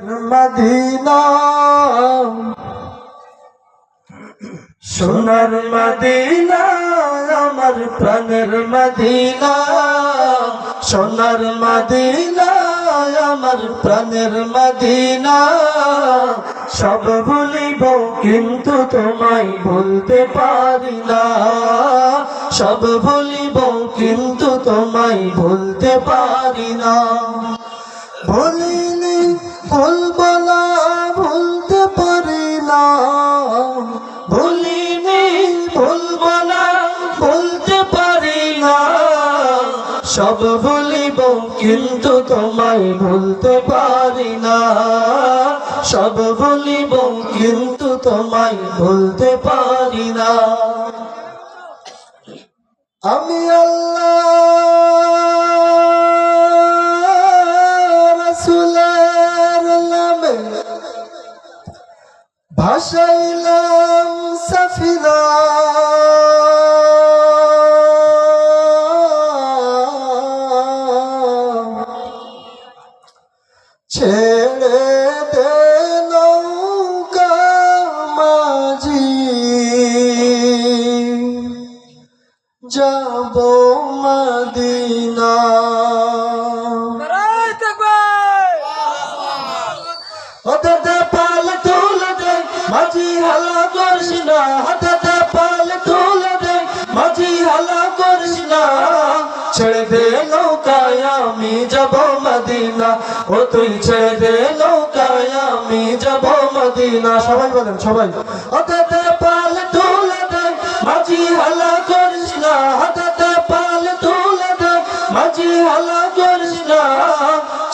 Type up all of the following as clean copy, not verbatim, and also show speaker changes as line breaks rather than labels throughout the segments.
Medina সোনার Medina আমার প্রাণের মদিনা সোনার মদিনা আমার প্রাণের মদিনা সব ভুলিব কিন্তু তোমায় ভুলতে পারি না সব ভুলিব কিন্তু তোমায় ভুলতে পারি না ভুলিনি ভুলব না ভুলতে পারি না ভুলিনি ভুলব না ভুলতে পারি না সব ভুলিব কিন্তু তোমায় ভুলতে পারি না সব ভুলিব কিন্তু তোমায় ভুলতে পারি না আমি ভাসাইলাম সাফিনা ছেড়ে দে নৌকা মাঝি যাব মদিনা মাঝি হালা করিস না হাতে পাল তুলে দে মাঝি হালা করিস না ছেড়ে দে নৌকায় আমি যাব মদিনা ও তুই ছেড়ে দে নৌকায় আমি যাব মদিনা সবাই বলেন সবাই হাতে পাল তুলে দে মাঝি হালা করিস না হাতে পাল তুলে দে মাঝি হালা করিস না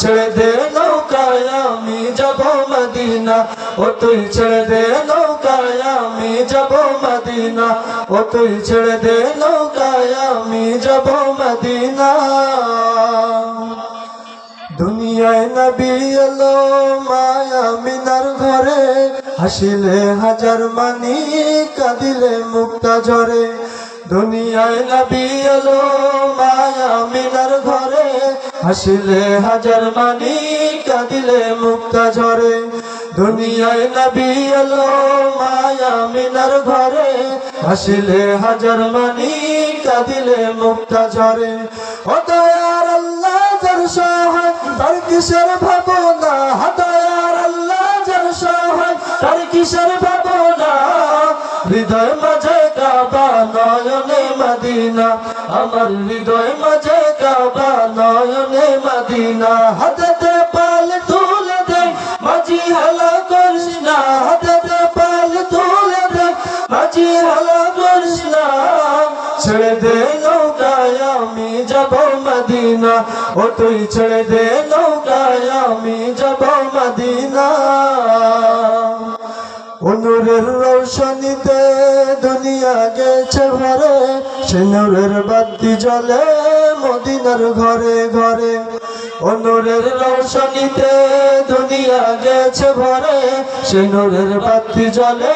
ছেড়ে দে নৌকায় আমি যাব মদিনা ও তুই ছেড়ে দে নৌকায় আমি যাব মদিনা ও তুই ছেড়ে দে নৌকায় আমি যাব মদিনা দুনিয়ায় নবী এলো মায়া মিনার ঘরে হাসিলে হাজার মানি কাঁদিলে মুক্তা ঝরে দুনিয়ায় নবী এলো মায়া মিনার ঘরে হাসিলে হাজার মানি কাঁদিলে মুক্তা ঝরে দুনিয়ায় নবী এলো মায়া মিনার ঘরে হাসিলে হাজার মানি কাঁদিলে মুক্তা ঝরে ও দয়ার আল্লাহ যার সহায় তার কিসের ভাবনা দয়ার আল্লাহ যার সহায় তার কিসের ভাবনা হৃদয় মাঝে কাবা নয়নে মদিনা আমার হৃদয় মাঝে কাবা নয়নে মদিনা হাতে পাল তুলে দে মাঝি হালা করিস না হাতে পাল তুলে দে মাঝি হালা করিস না ছেড়ে দে নৌকায় আমি যাব মদিনা ও তুই ছেড়ে দে নৌকায় আমি যাব মদিনা নূরের রৌশনীতে দুনিয়া গেছে ভরে সে নূরের বাতি জ্বলে মদিনার ঘরে ঘরে নূরের রৌশনীতে দুনিয়া গেছে ভরে সে নূরের বাতি জ্বলে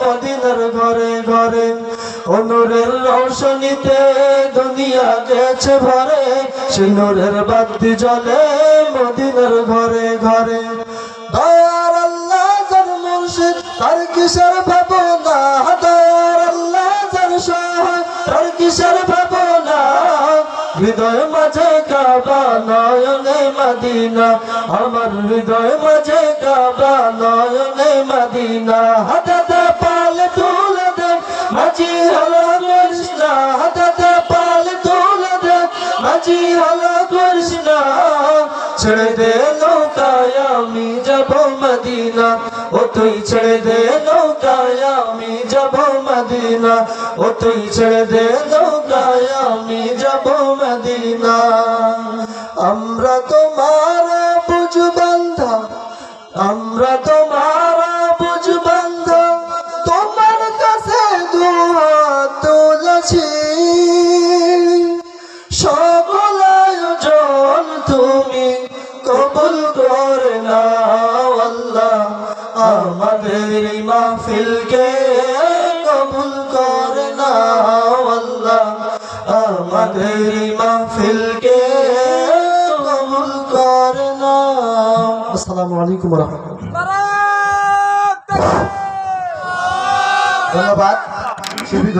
মদিনার ঘরে ঘরে নূরের রৌশনীতে দুনিয়া গেছে ভরে সে নূরের বাতি জ্বলে মদিনার ঘরে ঘরে দয়ার আল্লাহ যার মুর্শিদ তার কিসের ভাবনা দয়ার আল্লাহ যার সহায় তার কিসের ভাবনা হৃদয় মাঝে কাবা নয়নে মদিনা আমার হৃদয় মাঝে কাবা নয়নে মদিনা হাতে পাল তুলে দে মাঝি হালা করিস না হাতে পাল তুলে দে মাঝি হালা করিস না ছেড়ে দে নৌকায় আমি যাব মদিনা ও তুই ছেড়ে দে নৌকায় আমি যাব মদিনা ও তুই ছেড়ে দে নৌকায় আমি যাব মদিনা আমরা তোমার বুঝ বান্ধা আমরা তোমার বুঝ বান্ধা তোমার কাছে দুহাত তুলেছি সকল আয়োজন তুমি কবুল করে নাও আল্লাহ আমাদের মাহফিলকে কবুল করে নাও আল্লাহ আমাদের মাহফিলকে কবুল করে নাও। আসসালামু আলাইকুম ওয়া রাহমাতুল্লাহ। ধন্যবাদ শিল্পী